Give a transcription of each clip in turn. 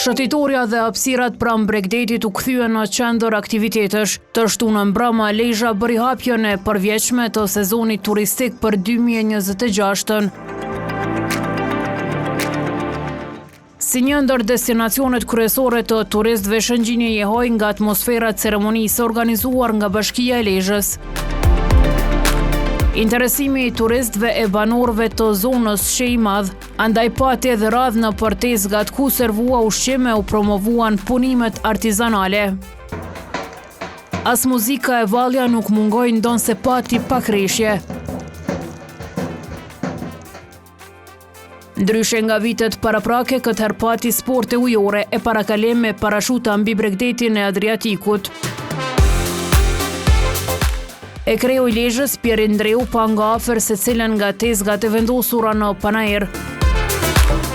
Shëtitoria dhe hapësirat pranë Bregdetit u kthyen në qendër aktivitetesh. Të shtunën mbrëmë Lezhë bëri hapjen e përvjeçme të sezonit turistik për 2026-ën. Si një ndër destinacionet kryesore të turistëve, Shëngjini jehoi nga atmosfera e ceremonisë organizuar nga Bashkia e Lezhës. Interesimi i turistëve e banorëve të zonës sheh i madh, andaj pati edhe radhë në Përtezgat ku servua ushqime u promovuan punimet artizanale. As muzika e vallja nuk mungoi ndonse pati pakreshje. Ndryshe nga vitet paraprake, këtë herë pati sporte ujore e parakalem me parashuta mbi Bregdetin e Adriatikut. E kreu i Lezhës, Pierre Ndreu, pa nga afër secilën nga tezgat e vendosura në Panair.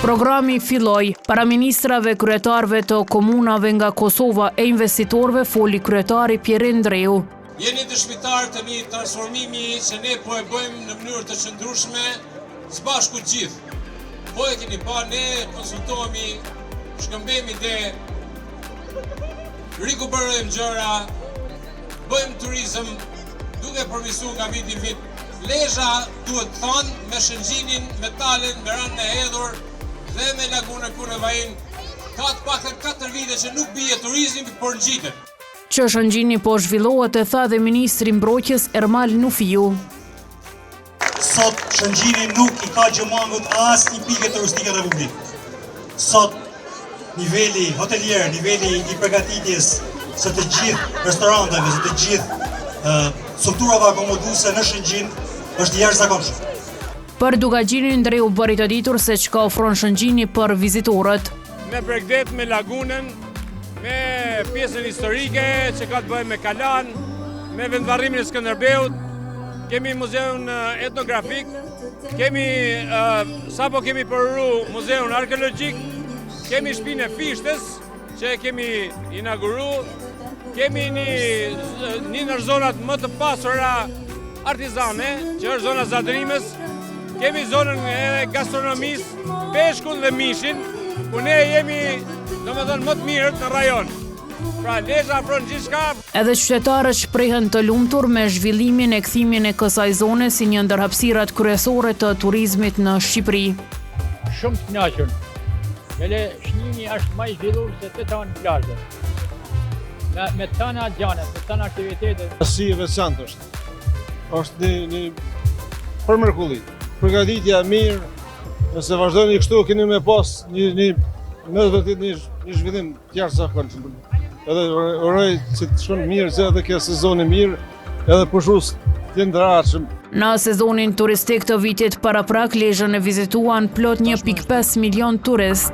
Programi filloi. Para ministrave, kryetarëve të komunave nga Kosova e investitorëve foli kryetari Pierre Ndreu. Jeni dëshmitar të një transformimi që ne po e bëjmë në mënyrë të qëndrueshme së bashku gjithë. Po e keni pa, ne konsultohemi, shkëmbemi ide, rikupërojmë gjëra, bëjmë turizëm, duke përmirësuar nga vit i vit. Lezhë duhet thonë me Shëngjinin, me Talën, me Ranën e Hedhur dhe me lagunën Kunevajin, ka të paktën 4 vite që nuk bie turizmi, por ngjitet. Që Shëngjini po zhvillohet e tha dhe ministri mbrojtjes Ermal Nufiu. Sot Shëngjini nuk i ka gjëmangut as një pikë turistike në Republikë. Sot niveli hotelier, niveli i përgatitjes së të gjithë restoranteve, së të gjithë strukturave akomoduese në Shëngjin është i jashtëzakonshëm. Për Dugagjinin, Ndreu bëri të ditur se çka ofron Shëngjini për vizitorët. Me Bregdet, me lagunën, me pjesën historike që ka të bëjë me Kalan, me vendvarrimin e Skënderbeut, kemi muzeun etnografik, sapo kemi përru muzeun arkeologjik, kemi shtëpinë e Fishtës që kemi inauguru, kemi një ndër zonat më të pasura artizane, që është zona Zadrimës, kemi zonën e gastronomisë, peshkun dhe mishin, ku ne jemi domethënë më të mirët në rajon. Pra Lezhë afron gjithçka. Edhe qytetarët shprehen të lumtur me zhvillimin e kthimin e kësaj zone si një ndër hapësirat kryesore të turizmit në Shqipëri. Shumë të kënaqur. Edhe Shëngjini është më i zhvilluar se të tani plazhet. Me tana gjane, me tana aktivitete. Si e veçantë është. Është një përmërkulli. Përgatitja mirë, nëse vazhdojnë kështu keni me pas një zhvillim të jashtëzakonshëm. Edhe uroj që të shkon mirë, që edhe kjo sezoni mirë, edhe përshus të ndërarshëm. Në sezonin turistik të vitit paraprak, Lezhën e vizituan plot 1.5 milion turist.